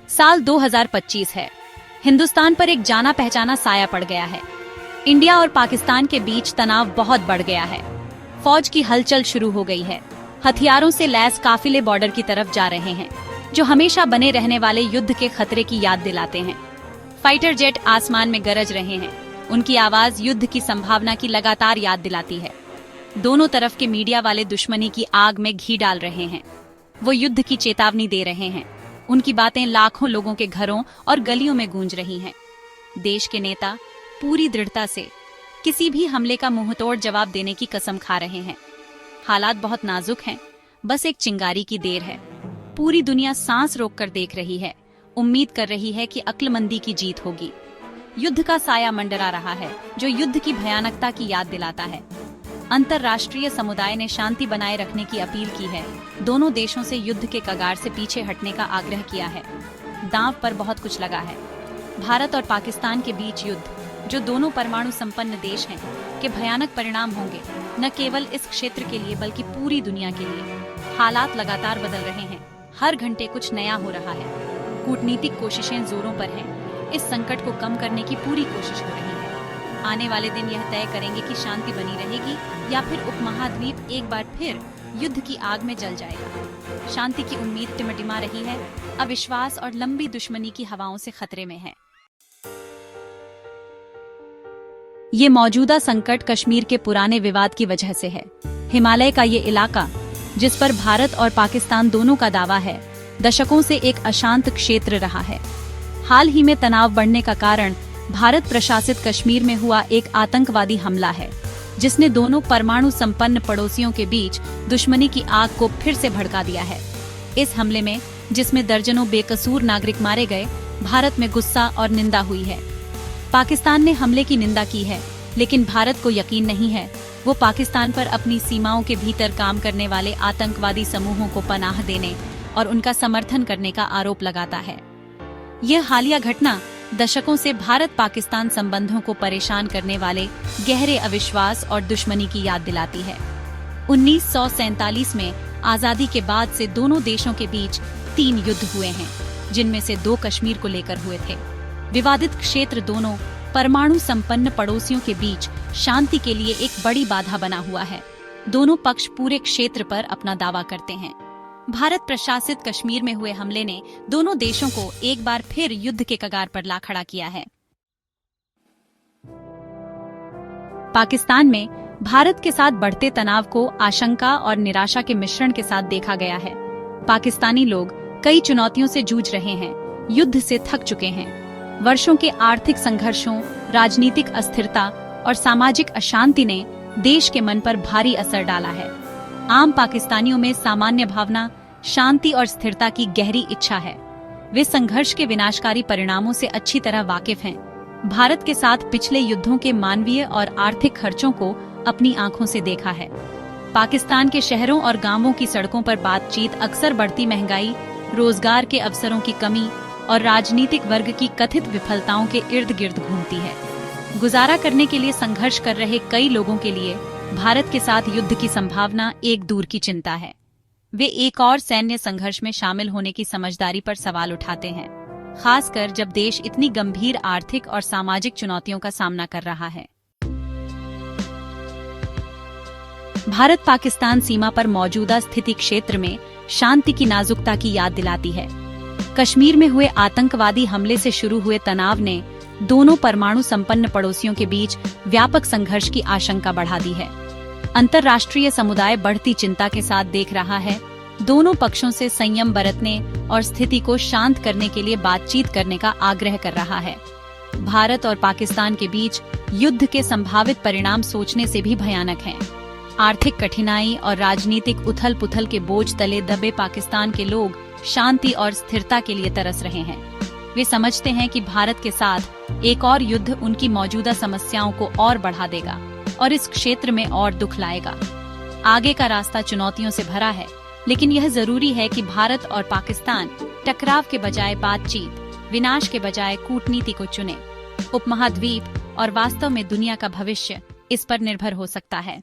साल 2025 है। हिंदुस्तान पर एक जाना पहचाना साया पड़ गया है। इंडिया और पाकिस्तान के बीच तनाव बहुत बढ़ गया है। फौज की हलचल शुरू हो गई है। हथियारों से लैस काफिले बॉर्डर की तरफ जा रहे हैं, जो हमेशा बने रहने वाले युद्ध के खतरे की याद दिलाते हैं। फाइटर जेट आसमान में गरज रहे हैं। उनकी आवाज युद्ध की संभावना की लगातार याद दिलाती है। दोनों तरफ के मीडिया वाले दुश्मनी की आग में घी डाल रहे हैं। वो युद्ध की चेतावनी दे रहे हैं। उनकी बातें लाखों लोगों के घरों और गलियों में गूंज रही हैं। देश के नेता पूरी दृढ़ता से किसी भी हमले का मुंहतोड़ जवाब देने की कसम खा रहे हैं। हालात बहुत नाजुक हैं, बस एक चिंगारी की देर है। पूरी दुनिया सांस रोककर देख रही है, उम्मीद कर रही है कि अक्लमंदी की जीत होगी। युद्ध का साया मंडरा रहा है, जो युद्ध की भयानकता की याद दिलाता है। अंतर्राष्ट्रीय समुदाय ने शांति बनाए रखने की अपील की है। दोनों देशों से युद्ध के कगार से पीछे हटने का आग्रह किया है। दांव पर बहुत कुछ लगा है। भारत और पाकिस्तान के बीच युद्ध, जो दोनों परमाणु संपन्न देश हैं, के भयानक परिणाम होंगे, न केवल इस क्षेत्र के लिए बल्कि पूरी दुनिया के लिए। हालात लगातार बदल रहे हैं। हर घंटे कुछ नया हो रहा है। कूटनीतिक कोशिशें जोरों पर हैं। इस संकट को कम करने की पूरी कोशिश हो रही है। आने वाले दिन यह तय करेंगे कि शांति बनी रहेगी या फिर उपमहाद्वीप एक बार फिर युद्ध की आग में जल जाएगा। शांति की उम्मीद टिमटिमा रही है, अविश्वास और लंबी दुश्मनी की हवाओं से खतरे में है। ये मौजूदा संकट कश्मीर के पुराने विवाद की वजह से है। हिमालय का ये इलाका, जिस पर भारत और पाकिस्तान दोनों का दावा है, दशकों से एक अशांत क्षेत्र रहा है। हाल ही में तनाव बढ़ने का कारण भारत प्रशासित कश्मीर में हुआ एक आतंकवादी हमला है, जिसने दोनों परमाणु संपन्न पड़ोसियों के बीच दुश्मनी की आग को फिर से भड़का दिया है। इस हमले में, जिसमें दर्जनों बेकसूर नागरिक मारे गए, भारत में गुस्सा और निंदा हुई है। पाकिस्तान ने हमले की निंदा की है, लेकिन भारत को यकीन नहीं है। वो पाकिस्तान पर अपनी सीमाओं के भीतर काम करने वाले आतंकवादी समूहों को पनाह देने और उनका समर्थन करने का आरोप लगाता है। यह हालिया घटना दशकों से भारत पाकिस्तान संबंधों को परेशान करने वाले गहरे अविश्वास और दुश्मनी की याद दिलाती है। 1947 में आजादी के बाद से दोनों देशों के बीच 3 युद्ध हुए हैं, जिनमें से 2 कश्मीर को लेकर हुए थे। विवादित क्षेत्र दोनों परमाणु संपन्न पड़ोसियों के बीच शांति के लिए एक बड़ी बाधा बना हुआ है। दोनों पक्ष पूरे क्षेत्र पर अपना दावा करते हैं। भारत प्रशासित कश्मीर में हुए हमले ने दोनों देशों को एक बार फिर युद्ध के कगार पर ला खड़ा किया है। पाकिस्तान में भारत के साथ बढ़ते तनाव को आशंका और निराशा के मिश्रण के साथ देखा गया है। पाकिस्तानी लोग कई चुनौतियों से जूझ रहे हैं, युद्ध से थक चुके हैं। वर्षों के आर्थिक संघर्षों, राजनीतिक अस्थिरता और सामाजिक अशांति ने देश के मन पर भारी असर डाला है। आम पाकिस्तानियों में सामान्य भावना, शांति और स्थिरता की गहरी इच्छा है। वे संघर्ष के विनाशकारी परिणामों से अच्छी तरह वाकिफ हैं। भारत के साथ पिछले युद्धों के मानवीय और आर्थिक खर्चों को अपनी आंखों से देखा है। पाकिस्तान के शहरों और गांवों की सड़कों पर बातचीत अक्सर बढ़ती महंगाई, रोजगार के अवसरों की कमी और राजनीतिक वर्ग की कथित विफलताओं के इर्द गिर्द घूमती है। गुजारा करने के लिए संघर्ष कर रहे कई लोगों के लिए भारत के साथ युद्ध की संभावना एक दूर की चिंता है। वे एक और सैन्य संघर्ष में शामिल होने की समझदारी पर सवाल उठाते हैं, खासकर जब देश इतनी गंभीर आर्थिक और सामाजिक चुनौतियों का सामना कर रहा है। भारत पाकिस्तान सीमा पर मौजूदा स्थिति क्षेत्र में शांति की नाजुकता की याद दिलाती है। कश्मीर में हुए आतंकवादी हमले से शुरू हुए तनाव ने दोनों परमाणु संपन्न पड़ोसियों के बीच व्यापक संघर्ष की आशंका बढ़ा दी है। अंतर्राष्ट्रीय समुदाय बढ़ती चिंता के साथ देख रहा है। दोनों पक्षों से संयम बरतने और स्थिति को शांत करने के लिए बातचीत करने का आग्रह कर रहा है। भारत और पाकिस्तान के बीच युद्ध के संभावित परिणाम सोचने से भी भयानक हैं। आर्थिक कठिनाई और राजनीतिक उथल-पुथल के बोझ तले दबे पाकिस्तान के लोग शांति और स्थिरता के लिए तरस रहे हैं। वे समझते हैं कि भारत के साथ एक और युद्ध उनकी मौजूदा समस्याओं को और बढ़ा देगा और इस क्षेत्र में और दुख लाएगा। आगे का रास्ता चुनौतियों से भरा है, लेकिन यह जरूरी है कि भारत और पाकिस्तान टकराव के बजाय बातचीत, विनाश के बजाय कूटनीति को चुने। उपमहाद्वीप और वास्तव में दुनिया का भविष्य इस पर निर्भर हो सकता है।